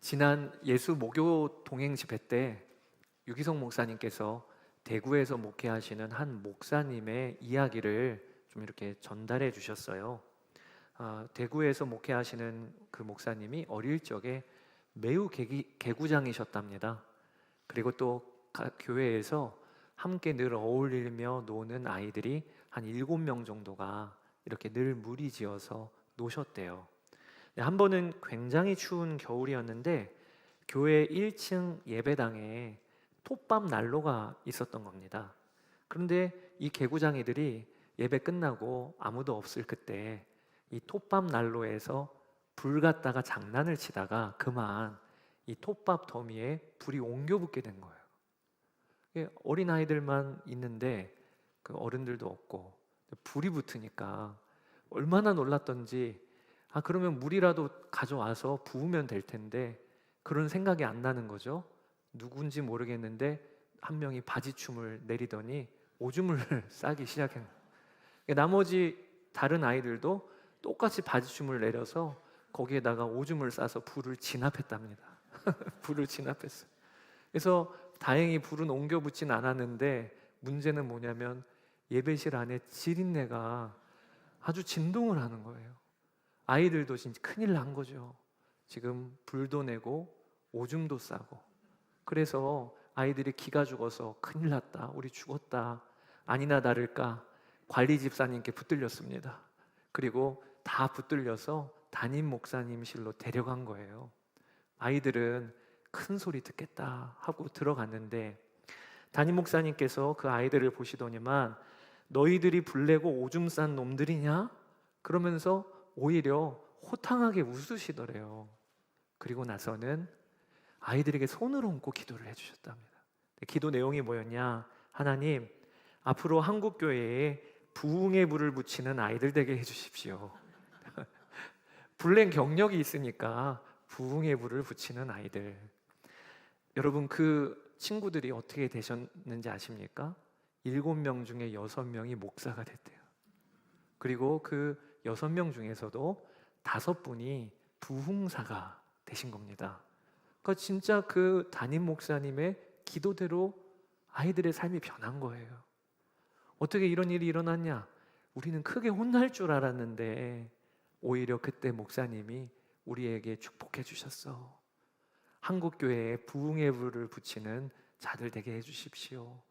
지난 예수 목요 동행 집회 때 유기성 목사님께서 대구에서 목회하시는 한 목사님의 이야기를 좀 이렇게 전달해 주셨어요. 대구에서 목회하시는 그 목사님이 어릴 적에 매우 개구장이셨답니다. 그리고 또 교회에서 함께 늘 어울리며 노는 아이들이 한 7명 정도가 이렇게 늘 무리지어서 노셨대요. 한 번은 굉장히 추운 겨울이었는데 교회 1층 예배당에 톱밥 난로가 있었던 겁니다. 그런데 이 개구장이들이 예배 끝나고 아무도 없을 그때 이 톱밥 난로에서 불 갖다가 장난을 치다가 그만 이 톱밥 더미에 불이 옮겨 붙게 된 거예요. 어린 아이들만 있는데 그 어른들도 없고 불이 붙으니까 얼마나 놀랐던지 그러면 물이라도 가져와서 부으면 될 텐데 그런 생각이 안 나는 거죠. 누군지 모르겠는데 한 명이 바지춤을 내리더니 오줌을 싸기 시작한 거예요. 나머지 다른 아이들도 똑같이 바지춤을 내려서 거기에다가 오줌을 싸서 불을 진압했답니다. 불을 진압했어요. 그래서 다행히 불은 옮겨 붙진 않았는데 문제는 뭐냐면 예배실 안에 지린내가 아주 진동을 하는 거예요. 아이들도 진짜 큰일 난 거죠. 지금 불도 내고 오줌도 싸고. 그래서 아이들이 기가 죽어서 큰일 났다, 우리 죽었다, 아니나 다를까 관리 집사님께 붙들렸습니다. 그리고 다 붙들려서 담임 목사님실로 데려간 거예요. 아이들은 큰 소리 듣겠다 하고 들어갔는데 담임 목사님께서 그 아이들을 보시더니만 너희들이 불 내고 오줌 싼 놈들이냐? 그러면서 오히려 호탕하게 웃으시더래요. 그리고 나서는 아이들에게 손을 얹고 기도를 해주셨답니다. 기도 내용이 뭐였냐? 하나님, 앞으로 한국교회에 부흥의 불을 붙이는 아이들 되게 해주십시오. 불낸 경력이 있으니까 부흥의 불을 붙이는 아이들. 여러분, 그 친구들이 어떻게 되셨는지 아십니까? 7명 중에 6명이 목사가 됐대요. 그리고 그 6명 중에서도 5분이 부흥사가 되신 겁니다. 그러니까 진짜 그 담임 목사님의 기도대로 아이들의 삶이 변한 거예요. 어떻게 이런 일이 일어났냐? 우리는 크게 혼날 줄 알았는데 오히려 그때 목사님이 우리에게 축복해 주셨어. 한국교회에 부흥의 불을 붙이는 자들 되게 해주십시오.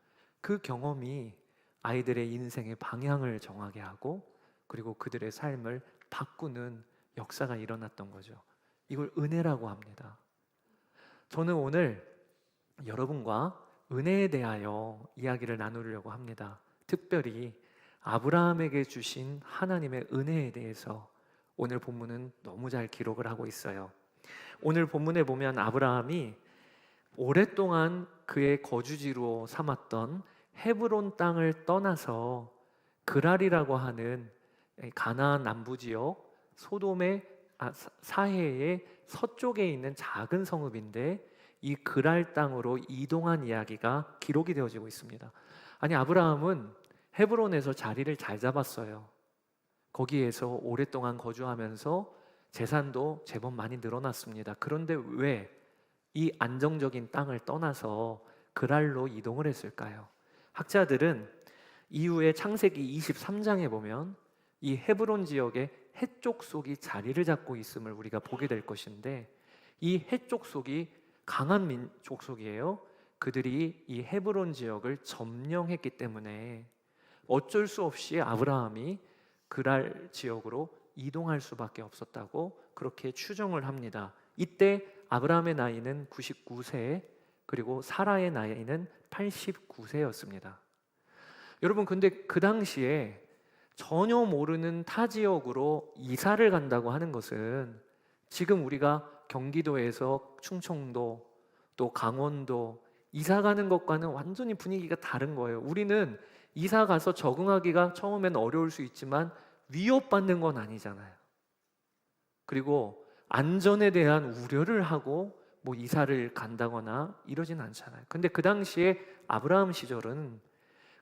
그 경험이 아이들의 인생의 방향을 정하게 하고 그리고 그들의 삶을 바꾸는 역사가 일어났던 거죠. 이걸 은혜라고 합니다. 저는 오늘 여러분과 은혜에 대하여 이야기를 나누려고 합니다. 특별히 아브라함에게 주신 하나님의 은혜에 대해서 오늘 본문은 너무 잘 기록을 하고 있어요. 오늘 본문에 보면 아브라함이 오랫동안 그의 거주지로 삼았던 헤브론 땅을 떠나서 그랄이라고 하는 가나안 남부지역 소돔의 사해의 서쪽에 있는 작은 성읍인데 이 그랄 땅으로 이동한 이야기가 기록이 되어지고 있습니다. 아니, 아브라함은 헤브론에서 자리를 잘 잡았어요. 거기에서 오랫동안 거주하면서 재산도 제법 많이 늘어났습니다. 그런데 왜 이 안정적인 땅을 떠나서 그랄로 이동을 했을까요? 학자들은 이후에 창세기 23장에 보면 이 헤브론 지역의 해쪽 속이 자리를 잡고 있음을 우리가 보게 될 것인데 이 해쪽 속이 강한 민족 속이에요. 그들이 이 헤브론 지역을 점령했기 때문에 어쩔 수 없이 아브라함이 그랄 지역으로 이동할 수밖에 없었다고 그렇게 추정을 합니다. 이때 아브라함의 나이는 99세, 그리고 사라의 나이는 89세였습니다. 여러분, 근데 그 당시에 전혀 모르는 타 지역으로 이사를 간다고 하는 것은 지금 우리가 경기도에서 충청도 또 강원도 이사 가는 것과는 완전히 분위기가 다른 거예요. 우리는 이사 가서 적응하기가 처음엔 어려울 수 있지만 위협받는 건 아니잖아요. 그리고 안전에 대한 우려를 하고 뭐 이사를 간다거나 이러진 않잖아요. 근데 그 당시에 아브라함 시절은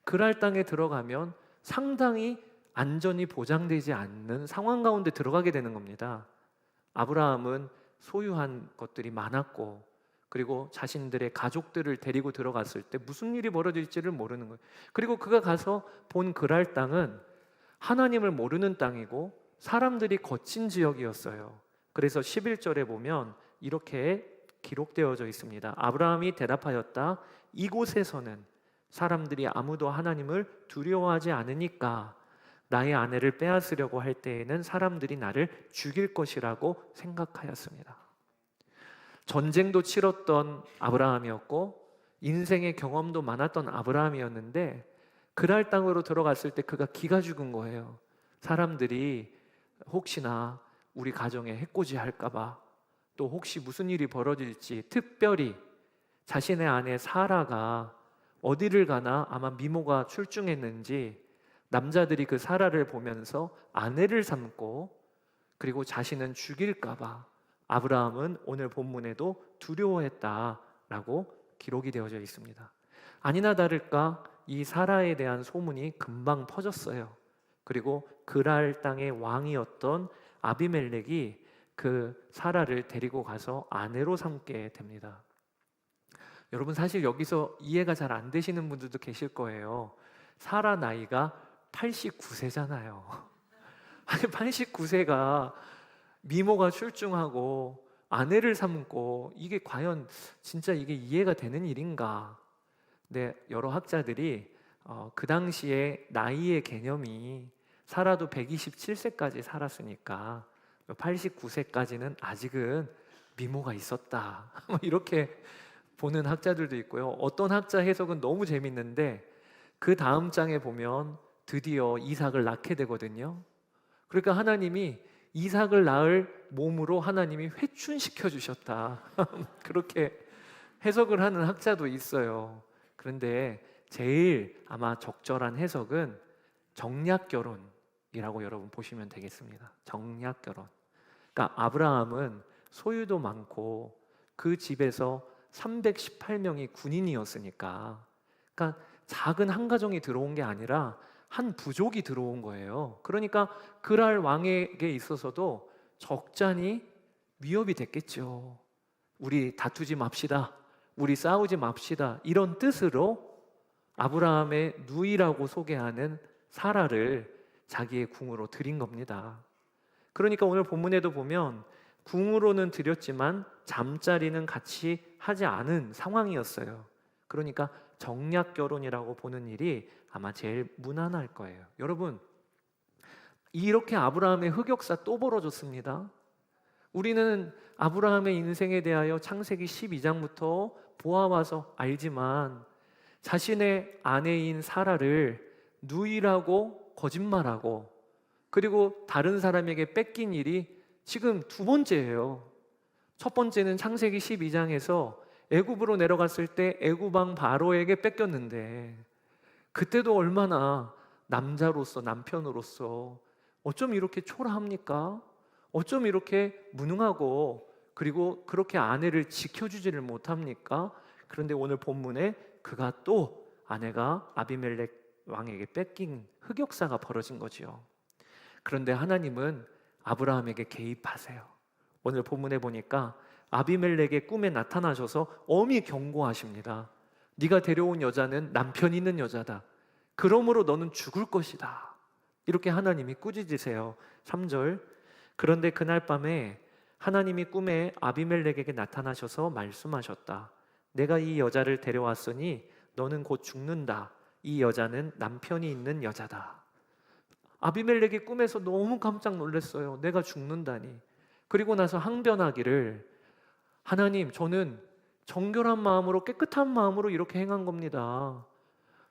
그랄 땅에 들어가면 상당히 안전이 보장되지 않는 상황 가운데 들어가게 되는 겁니다. 아브라함은 소유한 것들이 많았고, 그리고 자신들의 가족들을 데리고 들어갔을 때 무슨 일이 벌어질지를 모르는 거예요. 그리고 그가 가서 본 그랄 땅은 하나님을 모르는 땅이고 사람들이 거친 지역이었어요. 그래서 11절에 보면 이렇게 기록되어져 있습니다. 아브라함이 대답하였다. 이곳에서는 사람들이 아무도 하나님을 두려워하지 않으니까 나의 아내를 빼앗으려고 할 때에는 사람들이 나를 죽일 것이라고 생각하였습니다. 전쟁도 치렀던 아브라함이었고 인생의 경험도 많았던 아브라함이었는데 그랄 땅으로 들어갔을 때 그가 기가 죽은 거예요. 사람들이 혹시나 우리 가정에 해코지 할까봐, 또 혹시 무슨 일이 벌어질지, 특별히 자신의 아내 사라가 어디를 가나 아마 미모가 출중했는지 남자들이 그 사라를 보면서 아내를 삼고, 그리고 자신은 죽일까봐 아브라함은 오늘 본문에도 두려워했다라고 기록이 되어져 있습니다. 아니나 다를까 이 사라에 대한 소문이 금방 퍼졌어요. 그리고 그랄 땅의 왕이었던 아비멜렉이 그 사라를 데리고 가서 아내로 삼게 됩니다. 여러분, 사실 여기서 이해가 잘 안 되시는 분들도 계실 거예요. 사라 나이가 89세잖아요. 아니 89세가 미모가 출중하고 아내를 삼고, 이게 과연 진짜 이게 이해가 되는 일인가? 네, 여러 학자들이 그 당시에 나이의 개념이 사라도 127세까지 살았으니까 89세까지는 아직은 미모가 있었다. 이렇게 보는 학자들도 있고요. 어떤 학자 해석은 너무 재밌는데 그 다음 장에 보면 드디어 이삭을 낳게 되거든요. 그러니까 하나님이 이삭을 낳을 몸으로 하나님이 회춘시켜 주셨다. 그렇게 해석을 하는 학자도 있어요. 그런데 제일 아마 적절한 해석은 정략결혼이라고 여러분 보시면 되겠습니다. 정략결혼. 그러니까 아브라함은 소유도 많고 그 집에서 318명이 군인이었으니까, 그러니까 작은 한 가정이 들어온 게 아니라 한 부족이 들어온 거예요. 그러니까 그랄 왕에게 있어서도 적잖이 위협이 됐겠죠. 우리 다투지 맙시다, 우리 싸우지 맙시다, 이런 뜻으로 아브라함의 누이라고 소개하는 사라를 자기의 궁으로 들인 겁니다. 그러니까 오늘 본문에도 보면 궁으로는 들였지만 잠자리는 같이 하지 않은 상황이었어요. 그러니까 정략결혼이라고 보는 일이 아마 제일 무난할 거예요. 여러분, 이렇게 아브라함의 흑역사 또 벌어졌습니다. 우리는 아브라함의 인생에 대하여 창세기 12장부터 보아와서 알지만 자신의 아내인 사라를 누이라고 거짓말하고, 그리고 다른 사람에게 뺏긴 일이 지금 두 번째예요. 첫 번째는 창세기 12장에서 애굽으로 내려갔을 때 애굽 왕 바로에게 뺏겼는데, 그때도 얼마나 남자로서, 남편으로서 어쩜 이렇게 초라합니까? 어쩜 이렇게 무능하고, 그리고 그렇게 아내를 지켜주지를 못합니까? 그런데 오늘 본문에 그가 또 아내가 아비멜렉 왕에게 뺏긴 흑역사가 벌어진 거지요. 그런데 하나님은 아브라함에게 개입하세요. 오늘 본문에 보니까 아비멜렉의 꿈에 나타나셔서 엄히 경고하십니다. 네가 데려온 여자는 남편 있는 여자다. 그러므로 너는 죽을 것이다. 이렇게 하나님이 꾸짖으세요. 3절. 그런데 그날 밤에 하나님이 꿈에 아비멜렉에게 나타나셔서 말씀하셨다. 내가 이 여자를 데려왔으니 너는 곧 죽는다. 이 여자는 남편이 있는 여자다. 아비멜렉이 꿈에서 너무 깜짝 놀랐어요. 내가 죽는다니. 그리고 나서 항변하기를, 하나님, 저는 정결한 마음으로, 깨끗한 마음으로 이렇게 행한 겁니다.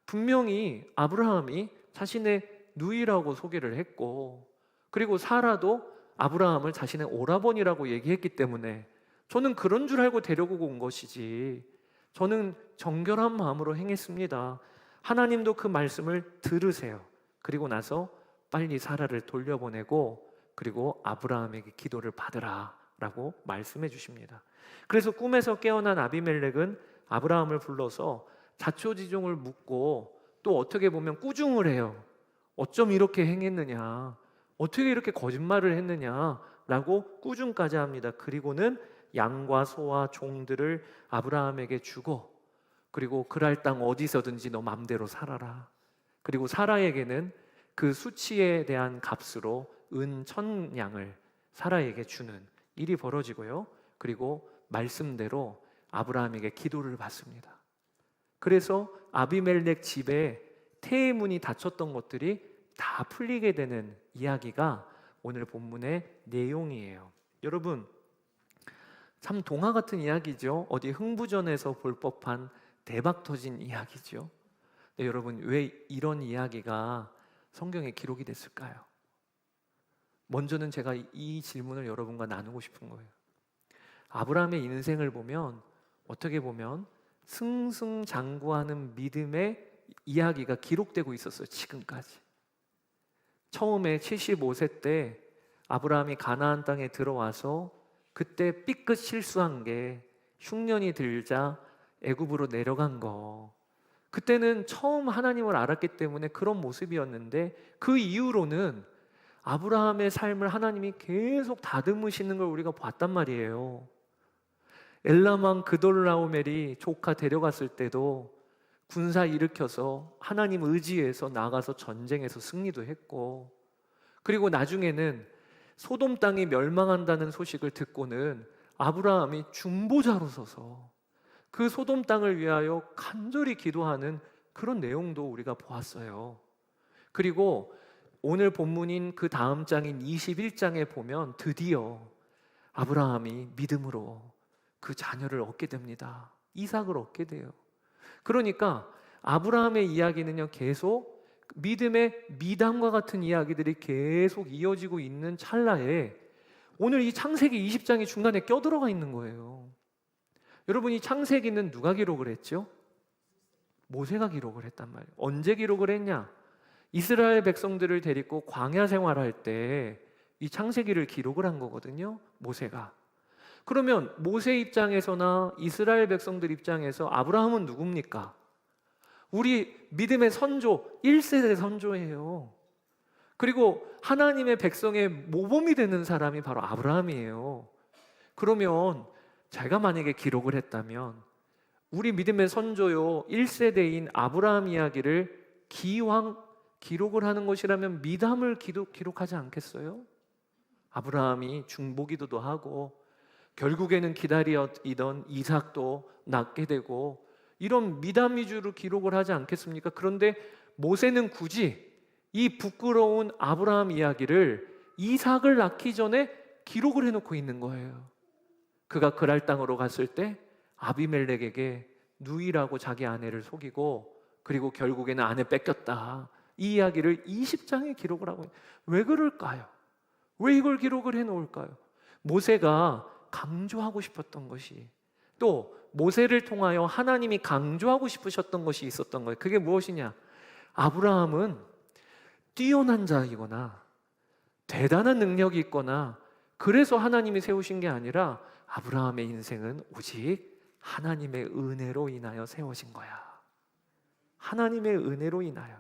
분명히 아브라함이 자신의 누이라고 소개를 했고, 그리고 사라도 아브라함을 자신의 오라버니라고 얘기했기 때문에 저는 그런 줄 알고 데려오고 온 것이지, 저는 정결한 마음으로 행했습니다. 하나님도 그 말씀을 들으세요. 그리고 나서 빨리 사라를 돌려보내고, 그리고 아브라함에게 기도를 받으라 라고 말씀해 주십니다. 그래서 꿈에서 깨어난 아비멜렉은 아브라함을 불러서 자초지종을 묻고, 또 어떻게 보면 꾸중을 해요. 어쩜 이렇게 행했느냐, 어떻게 이렇게 거짓말을 했느냐, 라고 꾸중까지 합니다. 그리고는 양과 소와 종들을 아브라함에게 주고, 그리고 그랄 땅 어디서든지 너 맘대로 살아라. 그리고 사라에게는 그 수치에 대한 값으로 은 1000양을 사라에게 주는 일이 벌어지고요. 그리고 말씀대로 아브라함에게 기도를 받습니다. 그래서 아비멜렉 집에 태의 문이 닫혔던 것들이 다 풀리게 되는 이야기가 오늘 본문의 내용이에요. 여러분, 참 동화 같은 이야기죠. 어디 흥부전에서 볼 법한 대박 터진 이야기죠. 네, 여러분, 왜 이런 이야기가 성경에 기록이 됐을까요? 먼저는 제가 이 질문을 여러분과 나누고 싶은 거예요. 아브라함의 인생을 보면 어떻게 보면 승승장구하는 믿음의 이야기가 기록되고 있었어요. 지금까지. 처음에 75세 때 아브라함이 가나안 땅에 들어와서 그때 삐끗 실수한 게 흉년이 들자 애굽으로 내려간 거, 그때는 처음 하나님을 알았기 때문에 그런 모습이었는데, 그 이후로는 아브라함의 삶을 하나님이 계속 다듬으시는 걸 우리가 봤단 말이에요. 엘라만 그돌라오멜이 조카 데려갔을 때도 군사 일으켜서 하나님 의지해서 나가서 전쟁에서 승리도 했고, 그리고 나중에는 소돔 땅이 멸망한다는 소식을 듣고는 아브라함이 중보자로 서서 그 소돔 땅을 위하여 간절히 기도하는 그런 내용도 우리가 보았어요. 그리고 오늘 본문인 그 다음 장인 21장에 보면 드디어 아브라함이 믿음으로 그 자녀를 얻게 됩니다. 이삭을 얻게 돼요. 그러니까 아브라함의 이야기는요, 계속 믿음의 미담과 같은 이야기들이 계속 이어지고 있는 찰나에 오늘 이 창세기 20장이 중간에 껴들어가 있는 거예요. 여러분, 이 창세기는 누가 기록을 했죠? 모세가 기록을 했단 말이에요. 언제 기록을 했냐? 이스라엘 백성들을 데리고 광야 생활할 때 이 창세기를 기록을 한 거거든요, 모세가. 그러면 모세 입장에서나 이스라엘 백성들 입장에서 아브라함은 누굽니까? 우리 믿음의 선조, 1세대 선조예요. 그리고 하나님의 백성의 모범이 되는 사람이 바로 아브라함이에요. 그러면 제가 만약에 기록을 했다면 우리 믿음의 선조요 1세대인 아브라함 이야기를 기왕 기록을 하는 것이라면 미담을 기록하지 않겠어요? 아브라함이 중보기도도 하고 결국에는 기다리던 이삭도 낳게 되고 이런 미담 위주로 기록을 하지 않겠습니까? 그런데 모세는 굳이 이 부끄러운 아브라함 이야기를 이삭을 낳기 전에 기록을 해놓고 있는 거예요. 그가 그랄 땅으로 갔을 때 아비멜렉에게 누이라고 자기 아내를 속이고 그리고 결국에는 아내 뺏겼다, 이 이야기를 20장에 기록을 하고 있어요. 왜 그럴까요? 왜 이걸 기록을 해놓을까요? 모세가 강조하고 싶었던 것이, 또 모세를 통하여 하나님이 강조하고 싶으셨던 것이 있었던 거예요. 그게 무엇이냐? 아브라함은 뛰어난 자이거나 대단한 능력이 있거나 그래서 하나님이 세우신 게 아니라 아브라함의 인생은 오직 하나님의 은혜로 인하여 세워진 거야. 하나님의 은혜로 인하여.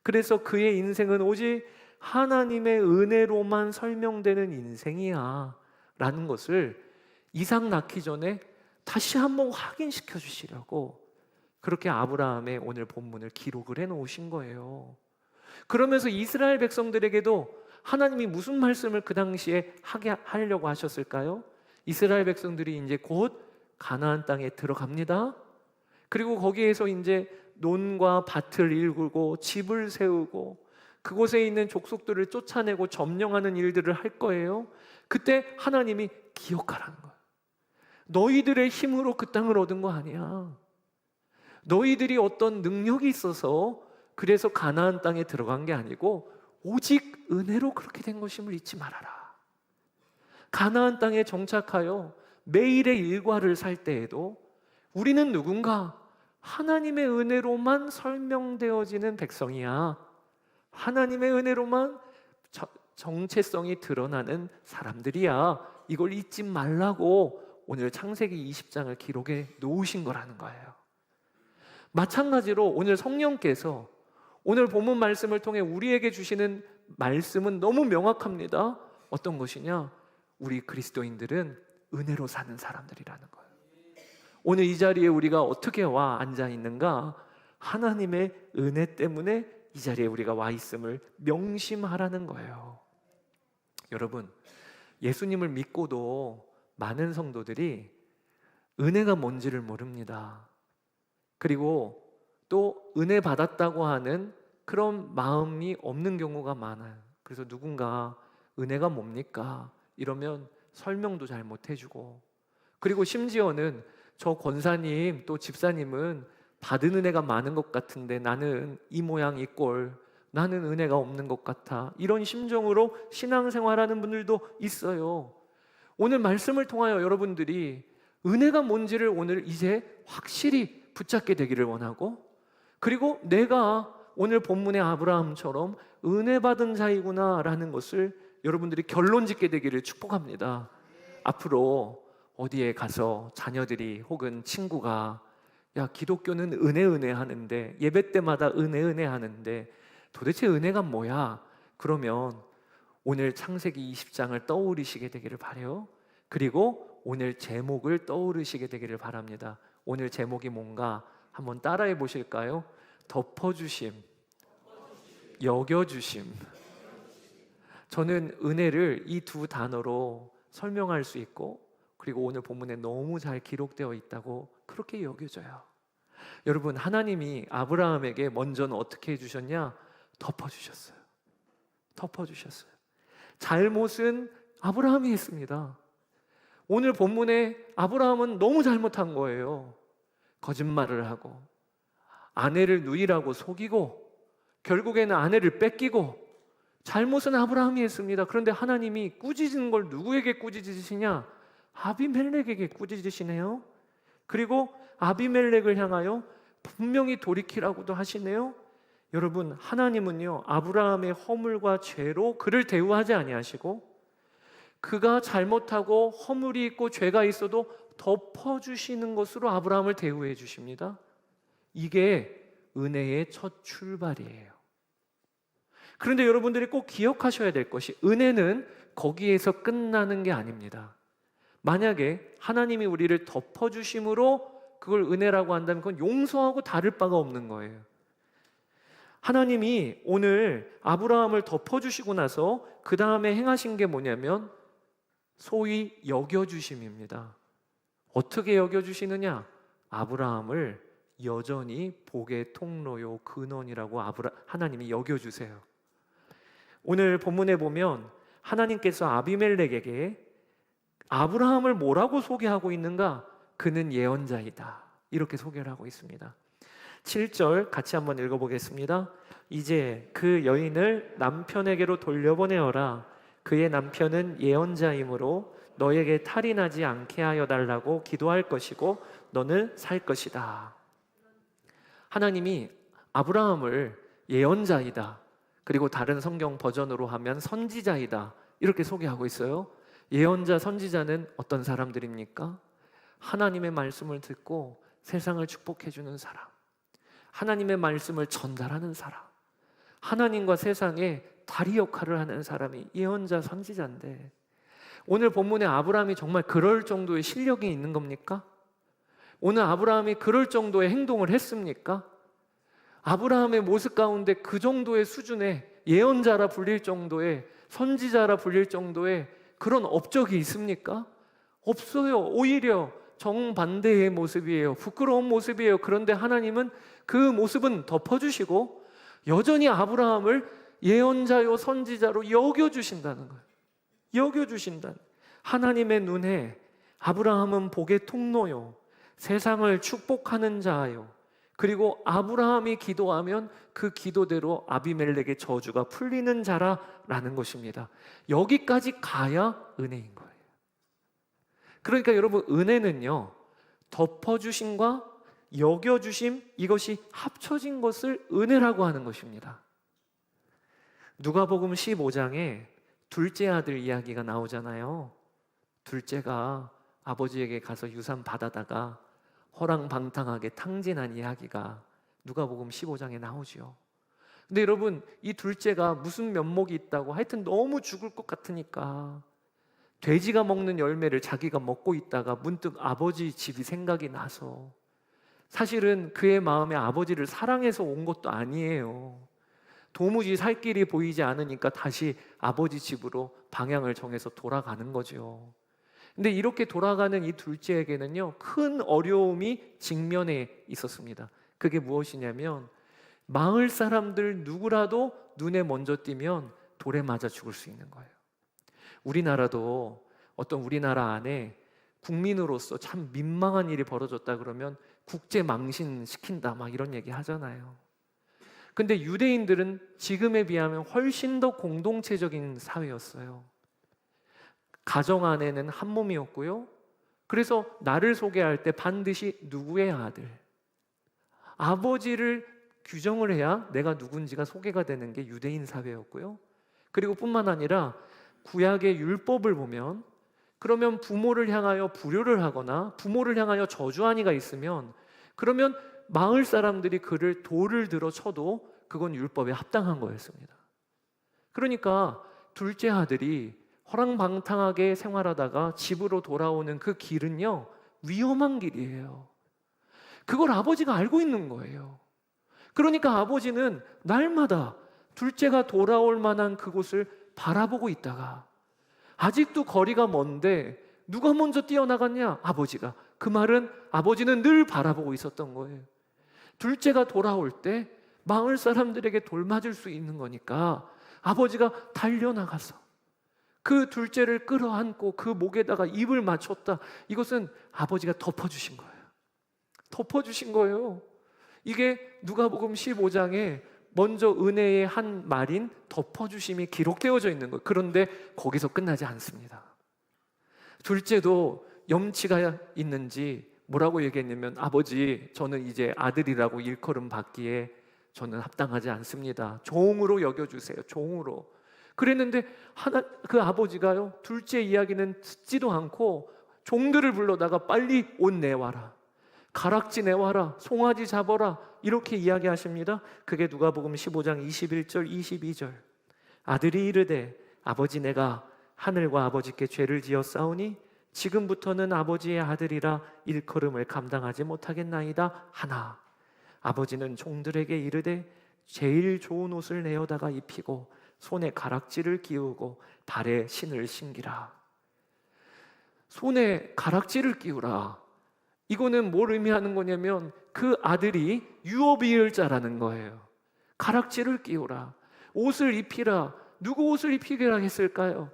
그래서 그의 인생은 오직 하나님의 은혜로만 설명되는 인생이야 라는 것을 이삭 낳기 전에 다시 한번 확인시켜 주시려고 그렇게 아브라함의 오늘 본문을 기록을 해 놓으신 거예요. 그러면서 이스라엘 백성들에게도 하나님이 무슨 말씀을 그 당시에 하려고 하셨을까요? 이스라엘 백성들이 이제 곧 가나안 땅에 들어갑니다. 그리고 거기에서 이제 논과 밭을 일구고 집을 세우고 그곳에 있는 족속들을 쫓아내고 점령하는 일들을 할 거예요. 그때 하나님이 기억하라는 거예요. 너희들의 힘으로 그 땅을 얻은 거 아니야. 너희들이 어떤 능력이 있어서 그래서 가나안 땅에 들어간 게 아니고 오직 은혜로 그렇게 된 것임을 잊지 말아라. 가나안 땅에 정착하여 매일의 일과를 살 때에도 우리는 누군가 하나님의 은혜로만 설명되어지는 백성이야. 하나님의 은혜로만 정체성이 드러나는 사람들이야. 이걸 잊지 말라고 오늘 창세기 20장을 기록해 놓으신 거라는 거예요. 마찬가지로 오늘 성령께서 오늘 본문 말씀을 통해 우리에게 주시는 말씀은 너무 명확합니다. 어떤 것이냐? 우리 그리스도인들은 은혜로 사는 사람들이라는 거예요. 오늘 이 자리에 우리가 어떻게 와 앉아 있는가? 하나님의 은혜 때문에 이 자리에 우리가 와 있음을 명심하라는 거예요. 여러분, 예수님을 믿고도 많은 성도들이 은혜가 뭔지를 모릅니다. 그리고 또 은혜 받았다고 하는 그런 마음이 없는 경우가 많아요. 그래서 누군가 은혜가 뭡니까? 이러면 설명도 잘 못 해주고, 그리고 심지어는 저 권사님 또 집사님은 받은 은혜가 많은 것 같은데 나는 이 모양 이 꼴, 나는 은혜가 없는 것 같아, 이런 심정으로 신앙생활하는 분들도 있어요. 오늘 말씀을 통하여 여러분들이 은혜가 뭔지를 오늘 이제 확실히 붙잡게 되기를 원하고, 그리고 내가 오늘 본문의 아브라함처럼 은혜 받은 자이구나 라는 것을 여러분들이 결론 짓게 되기를 축복합니다. 앞으로 어디에 가서 자녀들이 혹은 친구가 야, 기독교는 은혜 하는데, 예배 때마다 은혜 하는데 도대체 은혜가 뭐야? 그러면 오늘 창세기 20장을 떠올리시게 되기를 바라요. 그리고 오늘 제목을 떠오르시게 되기를 바랍니다. 오늘 제목이 뭔가 한번 따라해 보실까요? 덮어주심, 여겨주심. 저는 은혜를 이 두 단어로 설명할 수 있고, 그리고 오늘 본문에 너무 잘 기록되어 있다고 그렇게 여겨져요. 여러분, 하나님이 아브라함에게 먼저는 어떻게 해주셨냐? 덮어주셨어요. 덮어주셨어요. 잘못은 아브라함이 했습니다. 오늘 본문에 아브라함은 너무 잘못한 거예요. 거짓말을 하고 아내를 누이라고 속이고 결국에는 아내를 뺏기고, 잘못은 아브라함이 했습니다. 그런데 하나님이 꾸짖은 걸 누구에게 꾸짖으시냐? 아비멜렉에게 꾸짖으시네요. 그리고 아비멜렉을 향하여 분명히 돌이키라고도 하시네요. 여러분, 하나님은요 아브라함의 허물과 죄로 그를 대우하지 아니하시고, 그가 잘못하고 허물이 있고 죄가 있어도 덮어주시는 것으로 아브라함을 대우해 주십니다. 이게 은혜의 첫 출발이에요. 그런데 여러분들이 꼭 기억하셔야 될 것이, 은혜는 거기에서 끝나는 게 아닙니다. 만약에 하나님이 우리를 덮어주심으로 그걸 은혜라고 한다면 그건 용서하고 다를 바가 없는 거예요. 하나님이 오늘 아브라함을 덮어주시고 나서 그 다음에 행하신 게 뭐냐면 소위 여겨주심입니다. 어떻게 여겨주시느냐? 아브라함을 여전히 복의 통로요 근원이라고 하나님이 여겨주세요. 오늘 본문에 보면 하나님께서 아비멜렉에게 아브라함을 뭐라고 소개하고 있는가? 그는 예언자이다, 이렇게 소개를 하고 있습니다. 7절 같이 한번 읽어보겠습니다. 이제 그 여인을 남편에게로 돌려보내어라. 그의 남편은 예언자이므로 너에게 탈이 나지 않게 하여 달라고 기도할 것이고 너는 살 것이다. 하나님이 아브라함을 예언자이다, 그리고 다른 성경 버전으로 하면 선지자이다, 이렇게 소개하고 있어요. 예언자, 선지자는 어떤 사람들입니까? 하나님의 말씀을 듣고 세상을 축복해주는 사람, 하나님의 말씀을 전달하는 사람, 하나님과 세상에 다리 역할을 하는 사람이 예언자, 선지자인데, 오늘 본문에 아브라함이 정말 그럴 정도의 실력이 있는 겁니까? 오늘 아브라함이 그럴 정도의 행동을 했습니까? 아브라함의 모습 가운데 그 정도의 수준의 예언자라 불릴 정도의, 선지자라 불릴 정도의 그런 업적이 있습니까? 없어요. 오히려 정반대의 모습이에요. 부끄러운 모습이에요. 그런데 하나님은 그 모습은 덮어주시고 여전히 아브라함을 예언자요 선지자로 여겨주신다는 거예요. 여겨주신다는, 하나님의 눈에 아브라함은 복의 통로요, 세상을 축복하는 자요, 그리고 아브라함이 기도하면 그 기도대로 아비멜렉의 저주가 풀리는 자라라는 것입니다. 여기까지 가야 은혜인 거예요. 그러니까 여러분, 은혜는요 덮어주심과 여겨주심, 이것이 합쳐진 것을 은혜라고 하는 것입니다. 누가복음 15장에 둘째 아들 이야기가 나오잖아요. 둘째가 아버지에게 가서 유산 받아다가 허랑방탕하게 탕진한 이야기가 누가복음 15장에 나오죠. 근데 여러분, 이 둘째가 무슨 면목이 있다고, 하여튼 너무 죽을 것 같으니까 돼지가 먹는 열매를 자기가 먹고 있다가 문득 아버지 집이 생각이 나서, 사실은 그의 마음에 아버지를 사랑해서 온 것도 아니에요. 도무지 살 길이 보이지 않으니까 다시 아버지 집으로 방향을 정해서 돌아가는 거죠. 근데 이렇게 돌아가는 이 둘째에게는요, 큰 어려움이 직면해 있었습니다. 그게 무엇이냐면, 마을 사람들 누구라도 눈에 먼저 띄면 돌에 맞아 죽을 수 있는 거예요. 우리나라도 어떤 우리나라 안에 국민으로서 참 민망한 일이 벌어졌다 그러면 국제 망신시킨다 막 이런 얘기 하잖아요. 근데 유대인들은 지금에 비하면 훨씬 더 공동체적인 사회였어요. 가정 안에는 한 몸이었고요. 그래서 나를 소개할 때 반드시 누구의 아들, 아버지를 규정을 해야 내가 누군지가 소개가 되는 게 유대인 사회였고요. 그리고 뿐만 아니라 구약의 율법을 보면, 그러면 부모를 향하여 불효를 하거나 부모를 향하여 저주한 이가 있으면, 그러면 마을 사람들이 그를 돌을 들어 쳐도 그건 율법에 합당한 거였습니다. 그러니까 둘째 아들이 허랑방탕하게 생활하다가 집으로 돌아오는 그 길은요, 위험한 길이에요. 그걸 아버지가 알고 있는 거예요. 그러니까 아버지는 날마다 둘째가 돌아올 만한 그곳을 바라보고 있다가, 아직도 거리가 먼데 누가 먼저 뛰어나갔냐? 아버지가. 그 말은 아버지는 늘 바라보고 있었던 거예요. 둘째가 돌아올 때 마을 사람들에게 돌 맞을 수 있는 거니까 아버지가 달려나가서 그 둘째를 끌어안고 그 목에다가 입을 맞췄다. 이것은 아버지가 덮어주신 거예요. 덮어주신 거예요. 이게 누가복음 15장에 먼저 은혜의 한 말인 덮어주심이 기록되어져 있는 거예요. 그런데 거기서 끝나지 않습니다. 둘째도 염치가 있는지 뭐라고 얘기했냐면, 아버지, 저는 이제 아들이라고 일컬음 받기에 저는 합당하지 않습니다. 종으로 여겨주세요. 종으로. 그랬는데 그 아버지가요, 둘째 이야기는 듣지도 않고 종들을 불러다가 빨리 옷 내와라, 가락지 내와라, 송아지 잡아라, 이렇게 이야기하십니다. 그게 누가복음 15장 21절 22절. 아들이 이르되, 아버지, 내가 하늘과 아버지께 죄를 지었사오니 지금부터는 아버지의 아들이라 일컬음을 감당하지 못하겠나이다 하나, 아버지는 종들에게 이르되 제일 좋은 옷을 내어다가 입히고 손에 가락지를 끼우고 발에 신을 신기라. 손에 가락지를 끼우라. 이거는 뭘 의미하는 거냐면, 그 아들이 유업이을 자라는 거예요. 가락지를 끼우라, 옷을 입히라. 누구 옷을 입히게라 했을까요?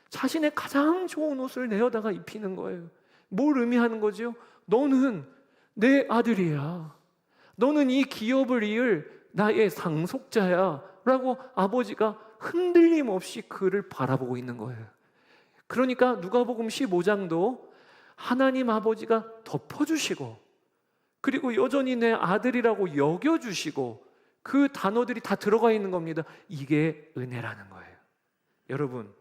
자신의 가장 좋은 옷을 내어다가 입히는 거예요. 뭘 의미하는 거죠? 너는 내 아들이야. 너는 이 기업을 이을 나의 상속자야 라고 아버지가 흔들림 없이 그를 바라보고 있는 거예요. 그러니까 누가복음 15장도 하나님 아버지가 덮어주시고, 그리고 여전히 내 아들이라고 여겨주시고, 그 단어들이 다 들어가 있는 겁니다. 이게 은혜라는 거예요. 여러분,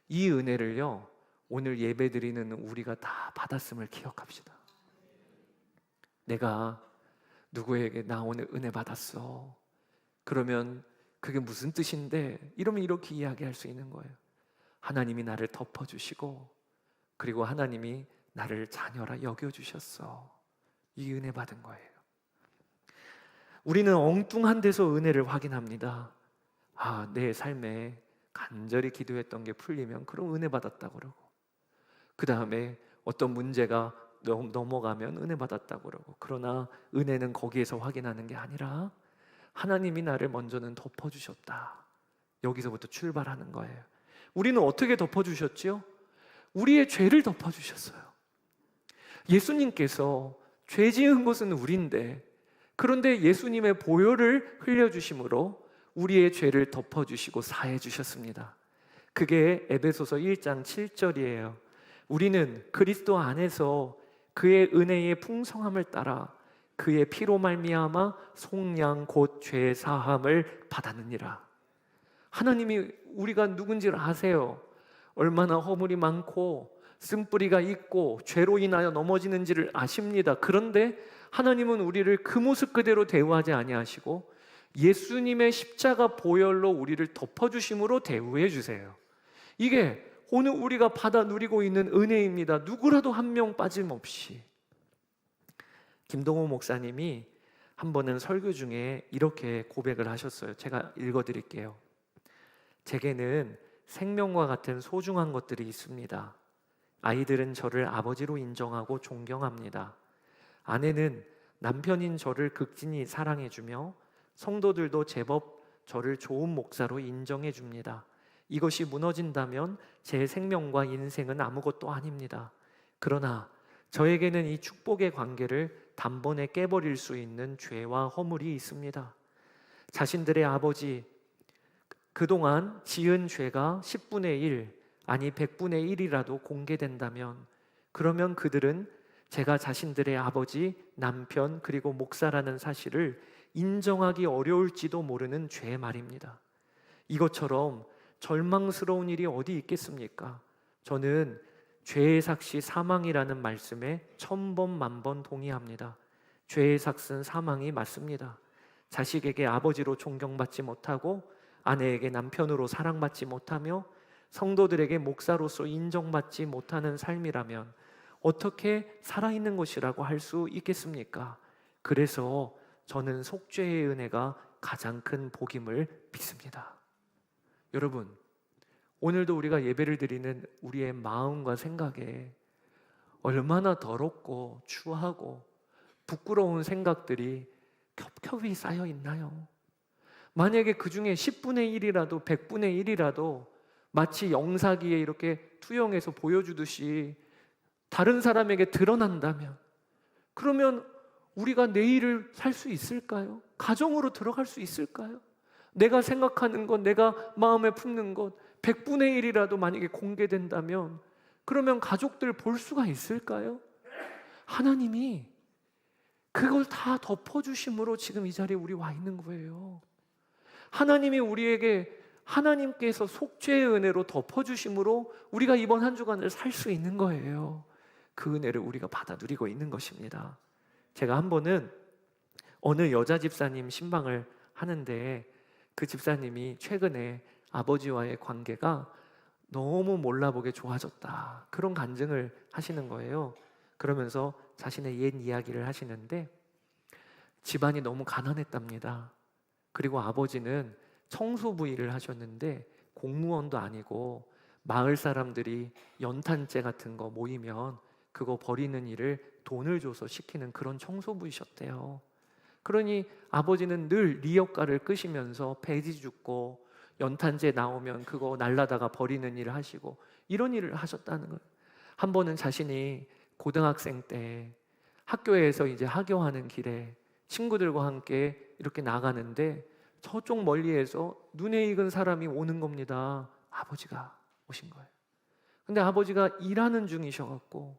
이 은혜를요, 오늘 예배드리는 우리가 다 받았음을 기억합시다. 내가 누구에게 나 오늘 은혜 받았어, 그러면 그게 무슨 뜻인데? 이러면 이렇게 이야기할 수 있는 거예요. 하나님이 나를 덮어주시고, 그리고 하나님이 나를 자녀라 여겨주셨어. 이 은혜 받은 거예요. 우리는 엉뚱한 데서 은혜를 확인합니다. 아, 내 삶에 간절히 기도했던 게 풀리면 그럼 은혜 받았다고 그러고, 그 다음에 어떤 문제가 넘어가면 은혜 받았다고 그러고, 그러나 은혜는 거기에서 확인하는 게 아니라 하나님이 나를 먼저는 덮어주셨다. 여기서부터 출발하는 거예요. 우리는 어떻게 덮어주셨지요? 우리의 죄를 덮어주셨어요. 예수님께서 죄 지은 것은 우리인데, 그런데 예수님의 보혈을 흘려주심으로 우리의 죄를 덮어주시고 사해주셨습니다. 그게 에베소서 1장 7절이에요. 우리는 그리스도 안에서 그의 은혜의 풍성함을 따라 그의 피로 말미암아 속량 곧 죄 사함을 받았느니라. 하나님이 우리가 누군지를 아세요. 얼마나 허물이 많고 쓴뿌리가 있고 죄로 인하여 넘어지는지를 아십니다. 그런데 하나님은 우리를 그 모습 그대로 대우하지 아니하시고 예수님의 십자가 보혈로 우리를 덮어주심으로 대우해 주세요. 이게 오늘 우리가 받아 누리고 있는 은혜입니다. 누구라도 한 명 빠짐없이. 김동호 목사님이 한 번은 설교 중에 이렇게 고백을 하셨어요. 제가 읽어드릴게요. 제게는 생명과 같은 소중한 것들이 있습니다. 아이들은 저를 아버지로 인정하고 존경합니다. 아내는 남편인 저를 극진히 사랑해주며 성도들도 제법 저를 좋은 목사로 인정해줍니다. 이것이 무너진다면 제 생명과 인생은 아무것도 아닙니다. 그러나 저에게는 이 축복의 관계를 단번에 깨버릴 수 있는 죄와 허물이 있습니다. 자신들의 아버지, 그동안 지은 죄가 10분의 1, 아니 100분의 1이라도 공개된다면, 그러면 그들은 제가 자신들의 아버지, 남편, 그리고 목사라는 사실을 인정하기 어려울지도 모르는 죄 말입니다. 이것처럼 절망스러운 일이 어디 있겠습니까? 저는 죄의 삭시 사망이라는 말씀에 1000번 만번 동의합니다. 죄의 삭은 사망이 맞습니다. 자식에게 아버지로 존경받지 못하고 아내에게 남편으로 사랑받지 못하며 성도들에게 목사로서 인정받지 못하는 삶이라면 어떻게 살아있는 것이라고 할 수 있겠습니까? 그래서 저는 속죄의 은혜가 가장 큰 복임을 믿습니다. 여러분, 오늘도 우리가 예배를 드리는 우리의 마음과 생각에 얼마나 더럽고 추하고 부끄러운 생각들이 겹겹이 쌓여 있나요? 만약에 그 중에 10분의 1이라도 100분의 1이라도 마치 영사기에 이렇게 투영해서 보여주듯이 다른 사람에게 드러난다면, 그러면 우리가 내일을 살 수 있을까요? 가정으로 들어갈 수 있을까요? 내가 생각하는 것, 내가 마음에 품는 것 100분의 1이라도 만약에 공개된다면 그러면 가족들 볼 수가 있을까요? 하나님이 그걸 다 덮어주심으로 지금 이 자리에 우리 와 있는 거예요. 하나님이 우리에게 하나님께서 속죄의 은혜로 덮어주심으로 우리가 이번 한 주간을 살 수 있는 거예요. 그 은혜를 우리가 받아 누리고 있는 것입니다. 제가 한 번은 어느 여자 집사님 신방을 하는데 그 집사님이 최근에 아버지와의 관계가 너무 몰라보게 좋아졌다, 그런 간증을 하시는 거예요. 그러면서 자신의 옛 이야기를 하시는데 집안이 너무 가난했답니다. 그리고 아버지는 청소부 일을 하셨는데 공무원도 아니고 마을 사람들이 연탄재 같은 거 모이면 그거 버리는 일을 돈을 줘서 시키는 그런 청소부이셨대요. 그러니 아버지는 늘 리어카를 끄시면서 배지 줍고 연탄재 나오면 그거 날라다가 버리는 일을 하시고 이런 일을 하셨다는 거예요. 한 번은 자신이 고등학생 때 학교에서 이제 하교하는 길에 친구들과 함께 이렇게 나가는데 저쪽 멀리에서 눈에 익은 사람이 오는 겁니다. 아버지가 오신 거예요. 근데 아버지가 일하는 중이셔갖고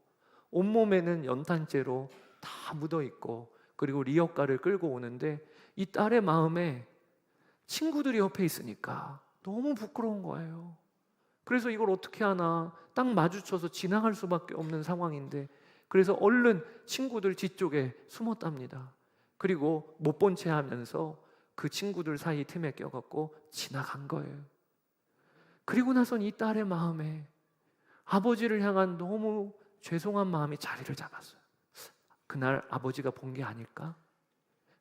온몸에는 연탄재로 다 묻어있고 그리고 리어카를 끌고 오는데 이 딸의 마음에 친구들이 옆에 있으니까 너무 부끄러운 거예요. 그래서 이걸 어떻게 하나 딱 마주쳐서 지나갈 수밖에 없는 상황인데, 그래서 얼른 친구들 뒤쪽에 숨었답니다. 그리고 못 본 채 하면서 그 친구들 사이 틈에 껴갖고 지나간 거예요. 그리고 나선 이 딸의 마음에 아버지를 향한 너무 죄송한 마음이 자리를 잡았어요. 그날 아버지가 본 게 아닐까?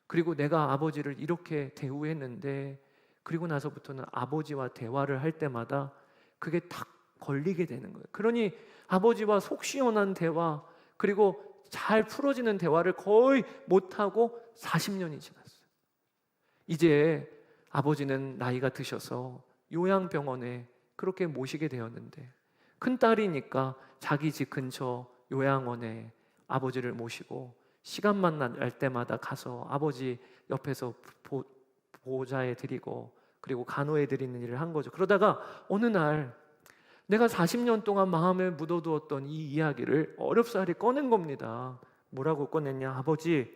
그리고 내가 아버지를 이렇게 대우했는데, 그리고 나서부터는 아버지와 대화를 할 때마다 그게 탁 걸리게 되는 거예요. 그러니 아버지와 속 시원한 대화, 그리고 잘 풀어지는 대화를 거의 못하고 40년이 지났어요. 이제 아버지는 나이가 드셔서 요양병원에 그렇게 모시게 되었는데, 큰딸이니까 자기 집 근처 요양원에 아버지를 모시고 시간만 날 때마다 가서 아버지 옆에서 보좌해 드리고 그리고 간호해 드리는 일을 한 거죠. 그러다가 어느 날 내가 40년 동안 마음에 묻어두었던 이 이야기를 어렵사리 꺼낸 겁니다. 뭐라고 꺼냈냐? 아버지,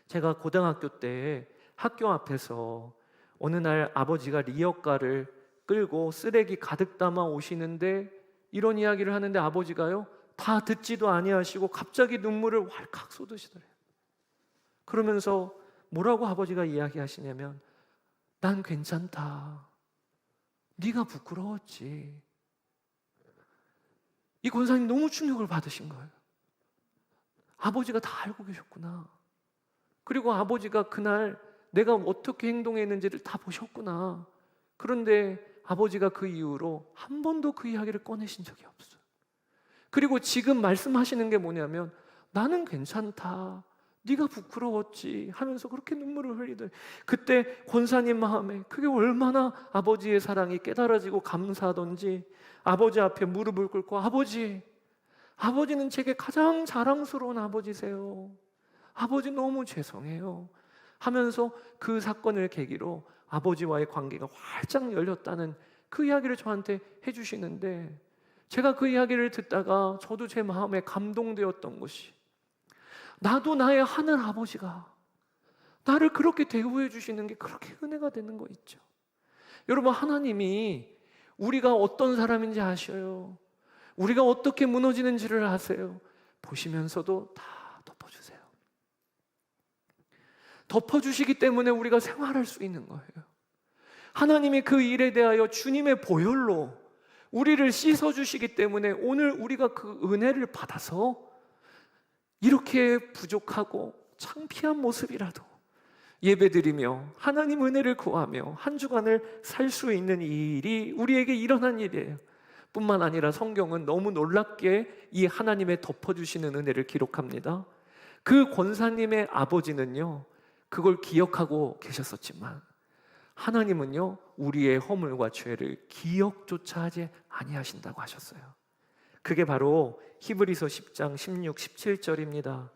제가 고등학교 때 학교 앞에서 어느 날 아버지가 리어카를 끌고 쓰레기 가득 담아 오시는데 이런 이야기를 하는데 아버지가요 다 듣지도 아니하시고 갑자기 눈물을 왈칵 쏟으시더래요. 그러면서 뭐라고 아버지가 이야기하시냐면, 난 괜찮다, 네가 부끄러웠지, 이 권사님 너무 충격을 받으신 거예요. 아버지가 다 알고 계셨구나. 그리고 아버지가 그날 내가 어떻게 행동했는지를 다 보셨구나. 그런데 아버지가 그 이후로 한 번도 그 이야기를 꺼내신 적이 없어요. 그리고 지금 말씀하시는 게 뭐냐면 나는 괜찮다, 네가 부끄러웠지 하면서 그렇게 눈물을 흘리더니 그때 권사님 마음에 그게 얼마나 아버지의 사랑이 깨달아지고 감사하던지 아버지 앞에 무릎을 꿇고 아버지는 제게 가장 자랑스러운 아버지세요. 아버지 너무 죄송해요 하면서 그 사건을 계기로 아버지와의 관계가 활짝 열렸다는 그 이야기를 저한테 해주시는데 제가 그 이야기를 듣다가 저도 제 마음에 감동되었던 것이 나도 나의 하늘 아버지가 나를 그렇게 대우해 주시는 게 그렇게 은혜가 되는 거 있죠. 여러분, 하나님이 우리가 어떤 사람인지 아셔요. 우리가 어떻게 무너지는지를 아세요. 보시면서도 다 덮어주세요. 덮어주시기 때문에 우리가 생활할 수 있는 거예요. 하나님이 그 일에 대하여 주님의 보혈로 우리를 씻어주시기 때문에 오늘 우리가 그 은혜를 받아서 이렇게 부족하고 창피한 모습이라도 예배드리며 하나님 은혜를 구하며 한 주간을 살 수 있는 이 일이 우리에게 일어난 일이에요. 뿐만 아니라 성경은 너무 놀랍게 이 하나님의 덮어주시는 은혜를 기록합니다. 그 권사님의 아버지는요, 그걸 기억하고 계셨었지만 하나님은요, 우리의 허물과 죄를 기억조차 하지 아니하신다고 하셨어요. 그게 바로 히브리서 10장 16, 17절입니다.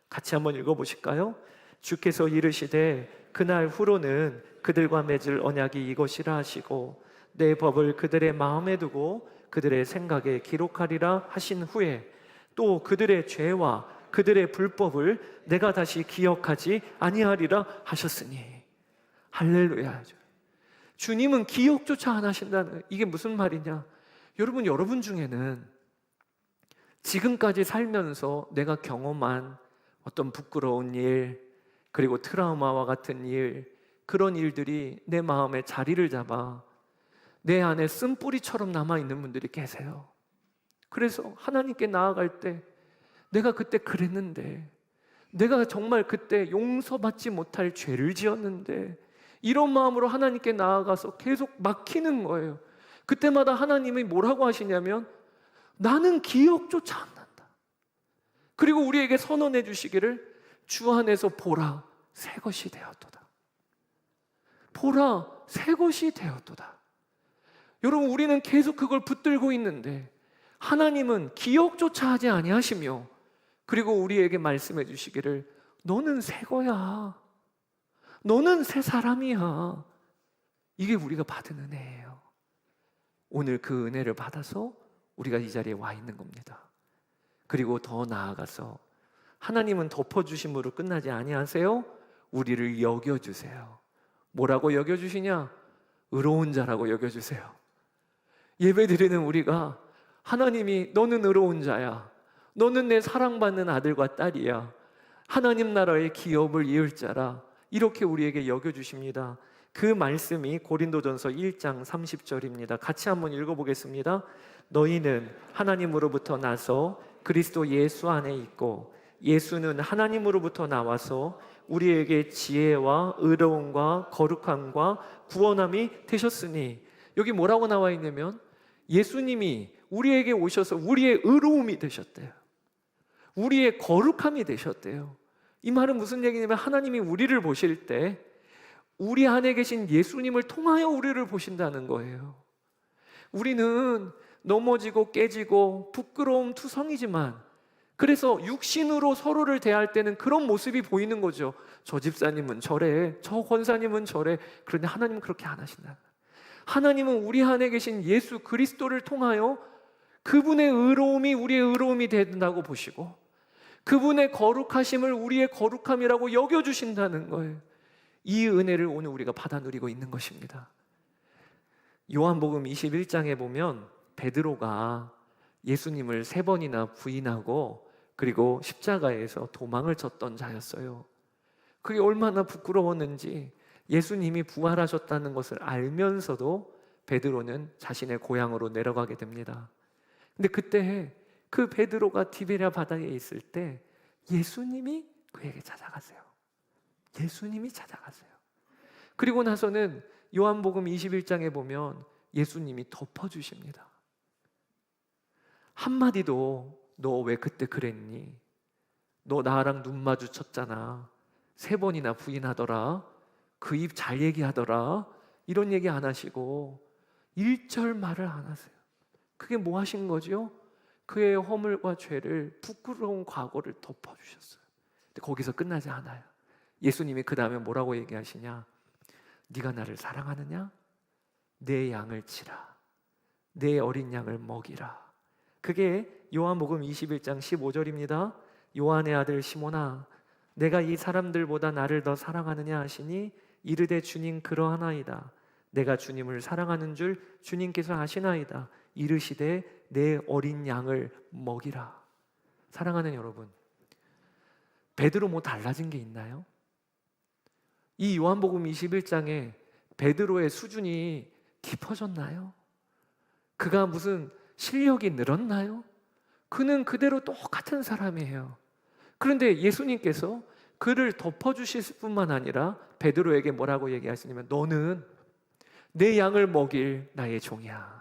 같이 한번 읽어보실까요? 주께서 이르시되 그날 후로는 그들과 맺을 언약이 이것이라 하시고 내 법을 그들의 마음에 두고 그들의 생각에 기록하리라 하신 후에 또 그들의 죄와 그들의 불법을 내가 다시 기억하지 아니하리라 하셨으니. 할렐루야죠. 주님은 기억조차 안 하신다는, 이게 무슨 말이냐? 여러분 중에는 지금까지 살면서 내가 경험한 어떤 부끄러운 일, 그리고 트라우마와 같은 일, 그런 일들이 내 마음에 자리를 잡아 내 안에 쓴뿌리처럼 남아있는 분들이 계세요. 그래서 하나님께 나아갈 때 내가 그때 그랬는데, 내가 정말 그때 용서받지 못할 죄를 지었는데, 이런 마음으로 하나님께 나아가서 계속 막히는 거예요. 그때마다 하나님이 뭐라고 하시냐면 나는 기억조차 안 난다. 그리고 우리에게 선언해 주시기를 주 안에서 보라 새 것이 되었도다. 보라 새 것이 되었도다. 여러분, 우리는 계속 그걸 붙들고 있는데 하나님은 기억조차 하지 아니하시며 그리고 우리에게 말씀해 주시기를 너는 새 거야. 너는 새 사람이야. 이게 우리가 받은 은혜예요. 오늘 그 은혜를 받아서 우리가 이 자리에 와 있는 겁니다. 그리고 더 나아가서 하나님은 덮어주심으로 끝나지 아니하세요. 우리를 여겨주세요. 뭐라고 여겨주시냐? 의로운 자라고 여겨주세요. 예배드리는 우리가 하나님이 너는 의로운 자야, 너는 내 사랑받는 아들과 딸이야, 하나님 나라의 기업을 이을 자라, 이렇게 우리에게 여겨주십니다. 그 말씀이 고린도전서 1장 30절입니다. 같이 한번 읽어보겠습니다. 너희는 하나님으로부터 나서 그리스도 예수 안에 있고 예수는 하나님으로부터 나와서 우리에게 지혜와 의로움과 거룩함과 구원함이 되셨으니. 여기 뭐라고 나와 있냐면 예수님이 우리에게 오셔서 우리의 의로움이 되셨대요. 우리의 거룩함이 되셨대요. 이 말은 무슨 얘기냐면 하나님이 우리를 보실 때 우리 안에 계신 예수님을 통하여 우리를 보신다는 거예요. 우리는 넘어지고 깨지고 부끄러움 투성이지만 그래서 육신으로 서로를 대할 때는 그런 모습이 보이는 거죠. 저 집사님은 저래, 저 권사님은 저래. 그런데 하나님은 그렇게 안 하신다. 하나님은 우리 안에 계신 예수 그리스도를 통하여 그분의 의로움이 우리의 의로움이 된다고 보시고 그분의 거룩하심을 우리의 거룩함이라고 여겨주신다는 거예요. 이 은혜를 오늘 우리가 받아 누리고 있는 것입니다. 요한복음 21장에 보면 베드로가 예수님을 3번이나 부인하고 그리고 십자가에서 도망을 쳤던 자였어요. 그게 얼마나 부끄러웠는지 예수님이 부활하셨다는 것을 알면서도 베드로는 자신의 고향으로 내려가게 됩니다. 근데 그때 그 베드로가 디베랴 바다에 있을 때 예수님이 그에게 찾아가세요. 예수님이 찾아가세요. 그리고 나서는 요한복음 21장에 보면 예수님이 덮어주십니다. 한마디도 너 왜 그때 그랬니? 너 나랑 눈 마주쳤잖아. 3번이나 부인하더라. 그 입 잘 얘기하더라. 이런 얘기 안 하시고 1절 말을 안 하세요. 그게 뭐 하신 거죠? 그의 허물과 죄를, 부끄러운 과거를 덮어주셨어요. 근데 거기서 끝나지 않아요. 예수님이 그 다음에 뭐라고 얘기하시냐? 네가 나를 사랑하느냐? 내 양을 치라. 내 어린 양을 먹이라. 그게 요한복음 21장 15절입니다. 요한의 아들 시몬아, 내가 이 사람들보다 나를 더 사랑하느냐 하시니 이르되 주님 그러하나이다. 내가 주님을 사랑하는 줄 주님께서 아시나이다. 이르시되 내 어린 양을 먹이라. 사랑하는 여러분, 베드로 뭐 달라진 게 있나요? 이 요한복음 21장에 베드로의 수준이 깊어졌나요? 그가 무슨 실력이 늘었나요? 그는 그대로 똑같은 사람이에요. 그런데 예수님께서 그를 덮어주실 뿐만 아니라 베드로에게 뭐라고 얘기하시냐면 너는 내 양을 먹일 나의 종이야.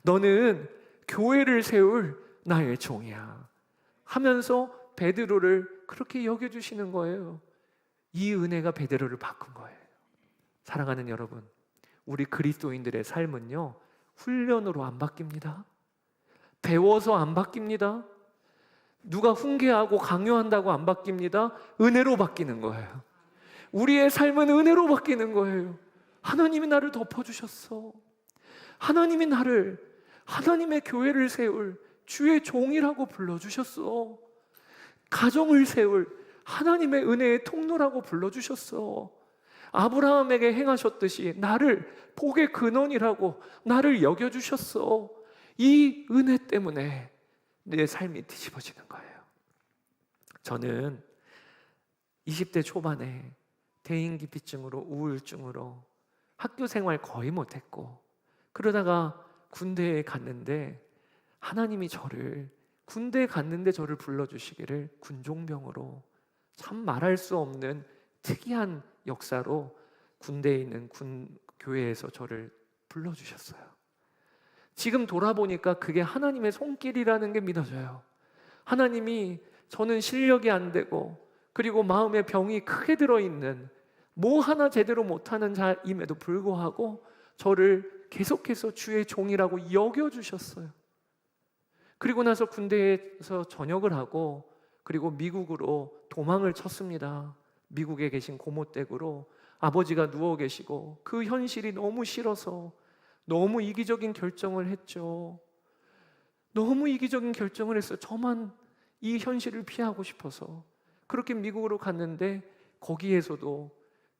너는 교회를 세울 나의 종이야. 하면서 베드로를 그렇게 여겨주시는 거예요. 이 은혜가 베드로를 바꾼 거예요. 사랑하는 여러분, 우리 그리스도인들의 삶은요, 훈련으로 안 바뀝니다. 배워서 안 바뀝니다. 누가 훈계하고 강요한다고 안 바뀝니다. 은혜로 바뀌는 거예요. 우리의 삶은 은혜로 바뀌는 거예요. 하나님이 나를 덮어주셨어. 하나님이 나를 하나님의 교회를 세울 주의 종이라고 불러주셨어. 가정을 세울 하나님의 은혜의 통로라고 불러주셨어. 아브라함에게 행하셨듯이 나를 복의 근원이라고 나를 여겨주셨어. 이 은혜 때문에 내 삶이 뒤집어지는 거예요. 저는 20대 초반에 대인기피증으로 우울증으로 학교 생활 거의 못했고, 그러다가 군대에 갔는데 하나님이 군대에 갔는데 저를 불러주시기를 군종병으로, 참 말할 수 없는 특이한 역사로 군대에 있는 교회에서 저를 불러주셨어요. 지금 돌아보니까 그게 하나님의 손길이라는 게 믿어져요. 하나님이 저는 실력이 안 되고 그리고 마음에 병이 크게 들어있는 뭐 하나 제대로 못하는 자임에도 불구하고 저를 계속해서 주의 종이라고 여겨주셨어요. 그리고 나서 군대에서 전역을 하고 그리고 미국으로 도망을 쳤습니다. 미국에 계신 고모댁으로 아버지가 누워 계시고 그 현실이 너무 싫어서 너무 이기적인 결정을 했죠. 너무 이기적인 결정을 했어요. 저만 이 현실을 피하고 싶어서 그렇게 미국으로 갔는데 거기에서도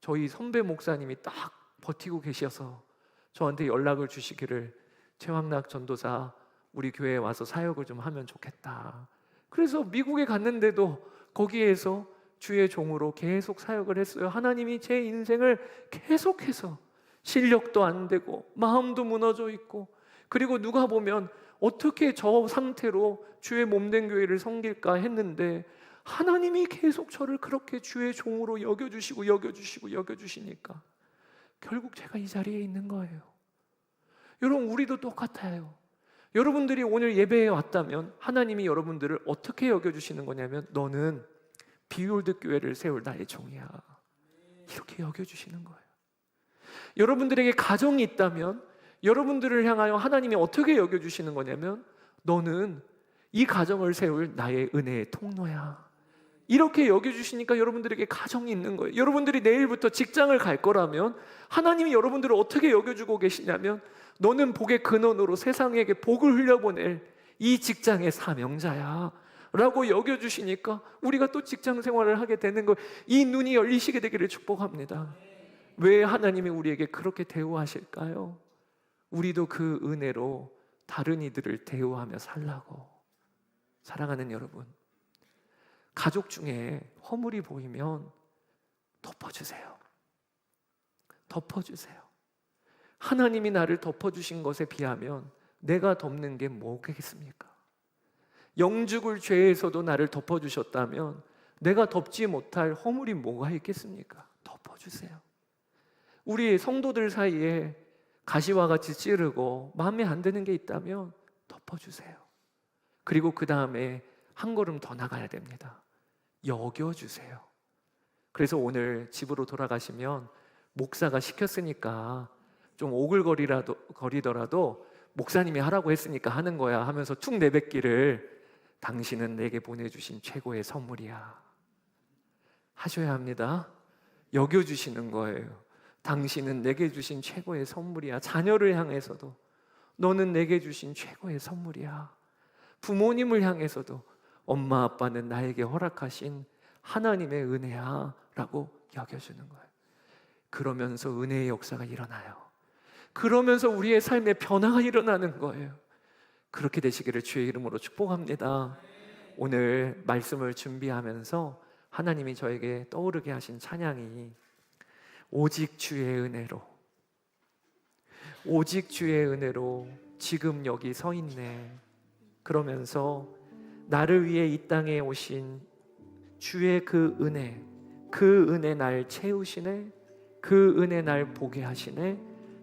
저희 선배 목사님이 딱 버티고 계셔서 저한테 연락을 주시기를 최황락 전도사 우리 교회에 와서 사역을 좀 하면 좋겠다. 그래서 미국에 갔는데도 거기에서 주의 종으로 계속 사역을 했어요. 하나님이 제 인생을 계속해서 실력도 안 되고 마음도 무너져 있고 그리고 누가 보면 어떻게 저 상태로 주의 몸된 교회를 섬길까 했는데 하나님이 계속 저를 그렇게 주의 종으로 여겨주시니까 결국 제가 이 자리에 있는 거예요. 여러분, 우리도 똑같아요. 여러분들이 오늘 예배에 왔다면 하나님이 여러분들을 어떻게 여겨주시는 거냐면 너는 비올드 교회를 세울 나의 종이야. 이렇게 여겨주시는 거예요. 여러분들에게 가정이 있다면 여러분들을 향하여 하나님이 어떻게 여겨주시는 거냐면 너는 이 가정을 세울 나의 은혜의 통로야. 이렇게 여겨주시니까 여러분들에게 가정이 있는 거예요. 여러분들이 내일부터 직장을 갈 거라면 하나님이 여러분들을 어떻게 여겨주고 계시냐면 너는 복의 근원으로 세상에게 복을 흘려보낼 이 직장의 사명자야 라고 여겨주시니까 우리가 또 직장 생활을 하게 되는 거예요. 이 눈이 열리시게 되기를 축복합니다. 왜 하나님이 우리에게 그렇게 대우하실까요? 우리도 그 은혜로 다른 이들을 대우하며 살라고. 사랑하는 여러분, 가족 중에 허물이 보이면 덮어주세요. 덮어주세요. 하나님이 나를 덮어주신 것에 비하면 내가 덮는 게 뭐겠습니까? 영죽을 죄에서도 나를 덮어주셨다면 내가 덮지 못할 허물이 뭐가 있겠습니까? 덮어주세요. 우리 성도들 사이에 가시와 같이 찌르고 마음에 안 드는 게 있다면 덮어주세요. 그리고 그 다음에 한 걸음 더 나가야 됩니다. 여겨주세요. 그래서 오늘 집으로 돌아가시면 목사가 시켰으니까 좀 오글거리더라도 목사님이 하라고 했으니까 하는 거야 하면서 툭 내뱉기를, 당신은 내게 보내주신 최고의 선물이야 하셔야 합니다. 여겨주시는 거예요. 당신은 내게 주신 최고의 선물이야. 자녀를 향해서도 너는 내게 주신 최고의 선물이야. 부모님을 향해서도 엄마 아빠는 나에게 허락하신 하나님의 은혜야 라고 여겨주는 거예요. 그러면서 은혜의 역사가 일어나요. 그러면서 우리의 삶에 변화가 일어나는 거예요. 그렇게 되시기를 주의 이름으로 축복합니다. 오늘 말씀을 준비하면서 하나님이 저에게 떠오르게 하신 찬양이 오직 주의 은혜로, 오직 주의 은혜로 지금 여기 서 있네. 그러면서 나를 위해 이 땅에 오신 주의 그 은혜 날 채우시네. 그 은혜 날 보게 하시네.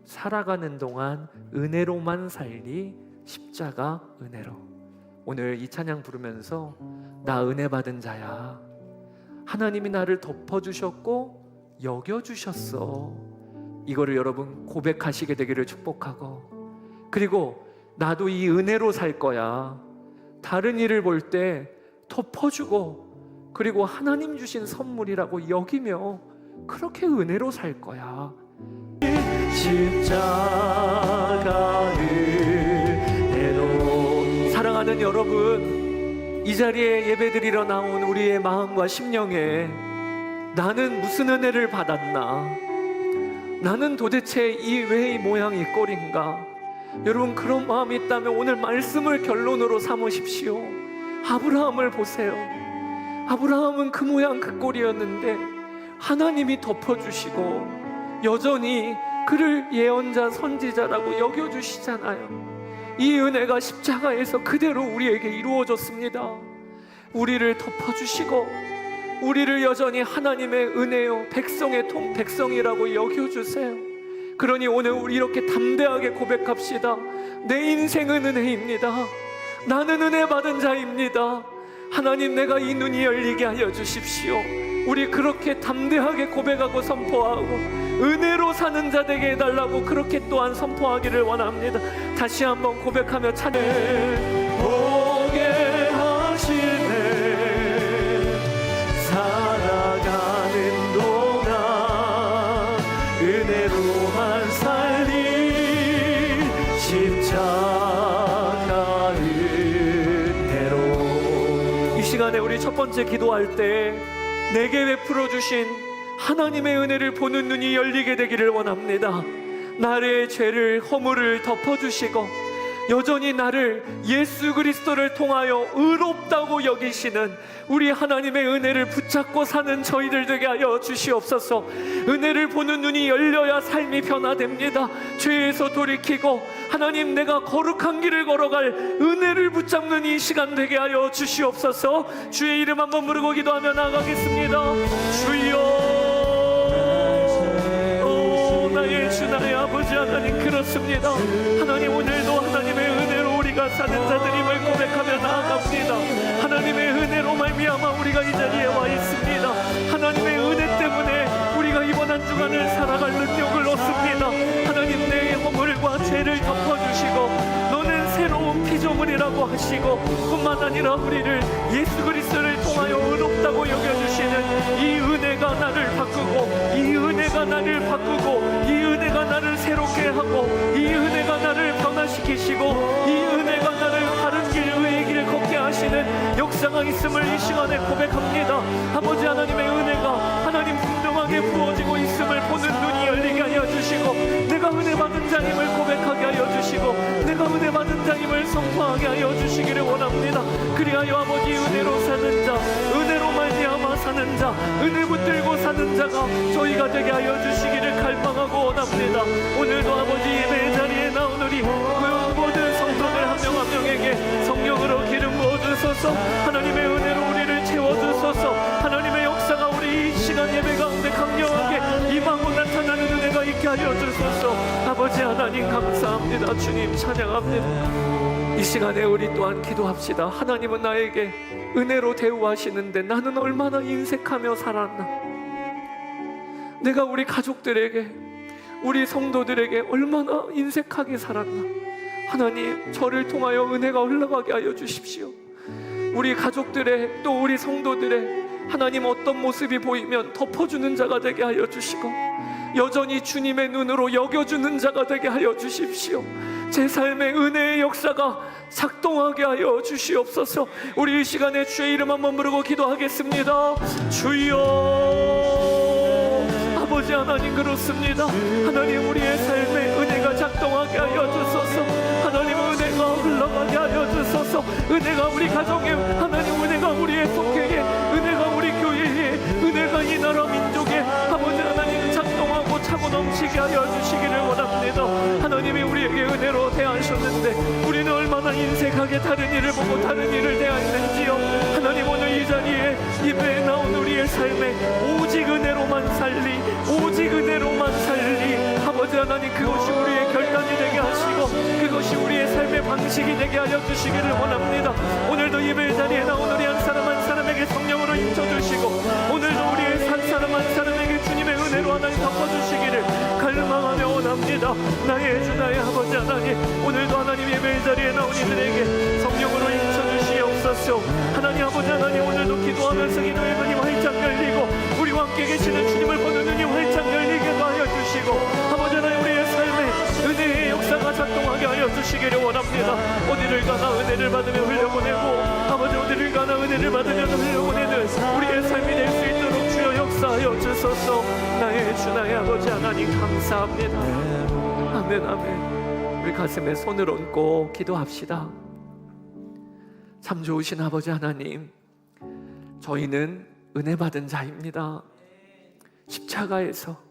살아가는 동안 은혜로만 살리 십자가 은혜로. 오늘 이 찬양 부르면서 나 은혜 받은 자야. 하나님이 나를 덮어주셨고 여겨주셨어. 이거를 여러분 고백하시게 되기를 축복하고, 그리고 나도 이 은혜로 살 거야. 다른 일을 볼 때 덮어주고, 그리고 하나님 주신 선물이라고 여기며 그렇게 은혜로 살 거야. 십자가 은혜로. 사랑하는 여러분, 이 자리에 예배드리러 나온 우리의 마음과 심령에 나는 무슨 은혜를 받았나? 나는 도대체 이 왜 이 모양이 꼴인가? 여러분, 그런 마음이 있다면 오늘 말씀을 결론으로 삼으십시오. 아브라함을 보세요. 아브라함은 그 모양 그 꼴이었는데 하나님이 덮어주시고 여전히 그를 예언자 선지자라고 여겨주시잖아요. 이 은혜가 십자가에서 그대로 우리에게 이루어졌습니다. 우리를 덮어주시고 우리를 여전히 하나님의 은혜요 백성이라고 여겨주세요. 그러니 오늘 우리 이렇게 담대하게 고백합시다. 내 인생은 은혜입니다. 나는 은혜 받은 자입니다. 하나님, 내가 이 눈이 열리게 하여 주십시오. 우리 그렇게 담대하게 고백하고 선포하고 은혜로 사는 자 되게 해달라고 그렇게 또한 선포하기를 원합니다. 다시 한번 고백하며 찬양. 보게 하시네. 살아가는 동안 은혜로만 살리 십자가 은혜로. 이 시간에 우리 첫 번째 기도할 때 내게 베풀어 주신 하나님의 은혜를 보는 눈이 열리게 되기를 원합니다. 나의 죄를 허물을 덮어주시고 여전히 나를 예수 그리스도를 통하여 의롭다고 여기시는 우리 하나님의 은혜를 붙잡고 사는 저희들 되게 하여 주시옵소서. 은혜를 보는 눈이 열려야 삶이 변화됩니다. 죄에서 돌이키고 하나님, 내가 거룩한 길을 걸어갈 은혜를 붙잡는 이 시간 되게 하여 주시옵소서. 주의 이름 한번 부르고 기도하며 나아가겠습니다. 주여, 나의 주 나의 아버지 하나님, 그렇습니다. 하나님, 오늘도 하나님의 은혜로 우리가 사는 자들임을 고백하며 나아갑니다. 하나님의 은혜로 말미암아 우리가 이 자리에 와 있습니다. 하나님의 은혜 때문에 우리가 이번 한 주간을 살아갈 능력을 얻습니다. 하나님, 내 허물과 죄를 덮어주시고 너는 새로운 피조물이라고 하시고 뿐만 아니라 우리를 예수 그리스도를 통하여 의롭다고 여겨주시는 이 은혜가 나를 바꾸고, 이 은혜가 나를 바꾸고, 이 은혜가 나를 새롭게 하고, 이 은혜가 나를 변화시키시고, 이 은혜가 나를 바른 길, 의의 길 걷게 하시는 역사가 있음을 이 시간에 고백합니다. 아버지 하나님의 은혜가 하나님 분명하게 부어지고 있음을 보는 눈이 열리게 하여 주시고, 내가 은혜 받은 자임을 고백하게 하여 주시고, 내가 은혜 받은 자임을 선포하게 하여 주시기를 원합니다. 그리하여 아버지, 은혜로 사는 자, 은혜로 말미암아 사는 자, 은혜 붙들고 사는 자가 저희가 되게 하여 주시기를 갈망하고 원합니다. 오늘도 아버지 예배 자리에 나온 우리 모든 성도들 한 명 한 명에게 성령으로 기름 부어 주소서. 하나님의 은혜로 우리를 채워주소서. 하나님의 역사가 우리 이 시간 예배 가운데 강력하게 임하고 나타나는 은혜가 있게 하여 주소서. 아버지 하나님 감사합니다. 주님 찬양합니다. 이 시간에 우리 또한 기도합시다. 하나님은 나에게 은혜로 대우하시는데 나는 얼마나 인색하며 살았나. 내가 우리 가족들에게, 우리 성도들에게 얼마나 인색하게 살았나. 하나님, 저를 통하여 은혜가 흘러가게 하여 주십시오. 우리 가족들의, 또 우리 성도들의 하나님 어떤 모습이 보이면 덮어주는 자가 되게 하여 주시고, 여전히 주님의 눈으로 여겨주는 자가 되게 하여 주십시오. 제 삶의 은혜의 역사가 작동하게 하여 주시옵소서. 우리 이 시간에 주의 이름 한번 부르고 기도하겠습니다. 주여. 아버지 하나님, 그렇습니다. 하나님, 우리의 삶에 은혜가 작동하게 하여 주소서. 하나님, 은혜가 흘러가게 하여 주소서. 은혜가 우리 가정에, 하나님, 은혜가 우리의 속회에, 은혜가 우리 교회에, 은혜가 이 나라 민족에, 아버지 하나님, 작동하고 차고 넘치게 하여 주시기를 원합니다. 하나님이 우리에게 은혜로 대하셨는데 우리는 얼마나 인색하게 다른 일을 보고 다른 일을 대하는지요. 하나님, 오늘 이 자리에 예배에 나온 우리의 삶에 오직 은혜로만 살리, 오직 은혜로만 살리, 아버지 하나님, 그것이 우리의 결단이 되게 하시고 그것이 우리의 삶의 방식이 되게 하여 주시기를 원합니다. 오늘도 예배 자리에 나온 우리 한 사람 한 사람에게 성령으로 인쳐주시고, 오늘도 우리의 한 사람 한 사람에게 주님의 은혜로 하나님 덮어주시기를 갈망하며 원합니다. 나의 주, 나의 아버지 하나님, 오늘도 하나님 예배 자리에 나온 이들에게 성령으로 인쳐주시옵소서. 하나님 아버지 하나님, 오늘도 기도하면서 기도의 문이 활짝 열리고 우리와 함께 계시는 주님을 보는 눈이 활짝 열리게도 하여 주시고, 아버지 하나님, 우리의 삶에 은혜의 역사가 작동하게 하여 주시기를 원합니다. 어디를 가나 은혜를 받으며 흘려보내고, 아버지 어디를 가나 은혜를 받으며 흘려보내는 우리의 삶이 될 수 있도록 주여 역사하여 주소서. 나의 주, 나의 아버지 하나님 감사합니다. 아멘, 아멘. 우리 가슴에 손을 얹고 기도합시다. 참 좋으신 아버지 하나님, 저희는 은혜 받은 자입니다. 십자가에서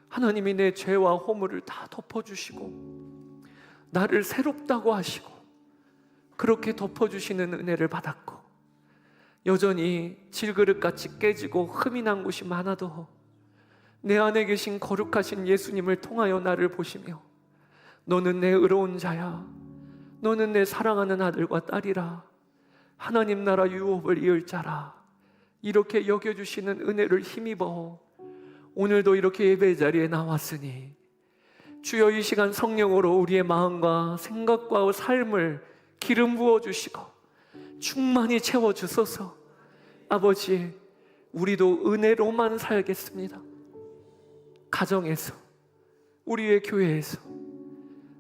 하나님이 내 죄와 허물을 다 덮어주시고 나를 새롭다고 하시고 그렇게 덮어주시는 은혜를 받았고, 여전히 질그릇같이 깨지고 흠이 난 곳이 많아도 내 안에 계신 거룩하신 예수님을 통하여 나를 보시며 너는 내 의로운 자야, 너는 내 사랑하는 아들과 딸이라, 하나님 나라 유업을 이을 자라, 이렇게 여겨주시는 은혜를 힘입어 오늘도 이렇게 예배 자리에 나왔으니 주여, 이 시간 성령으로 우리의 마음과 생각과 삶을 기름 부어주시고 충만히 채워주소서. 아버지, 우리도 은혜로만 살겠습니다. 가정에서, 우리의 교회에서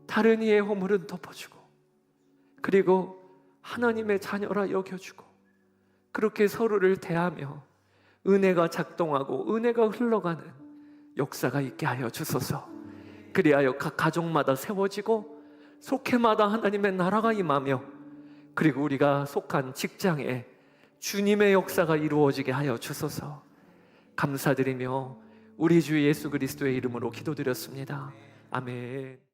다른 이의 허물은 덮어주고, 그리고 하나님의 자녀라 여겨주고, 그렇게 서로를 대하며 은혜가 작동하고 은혜가 흘러가는 역사가 있게 하여 주소서. 그리하여 각 가족마다 세워지고 속회마다 하나님의 나라가 임하며, 그리고 우리가 속한 직장에 주님의 역사가 이루어지게 하여 주소서. 감사드리며 우리 주 예수 그리스도의 이름으로 기도드렸습니다. 아멘.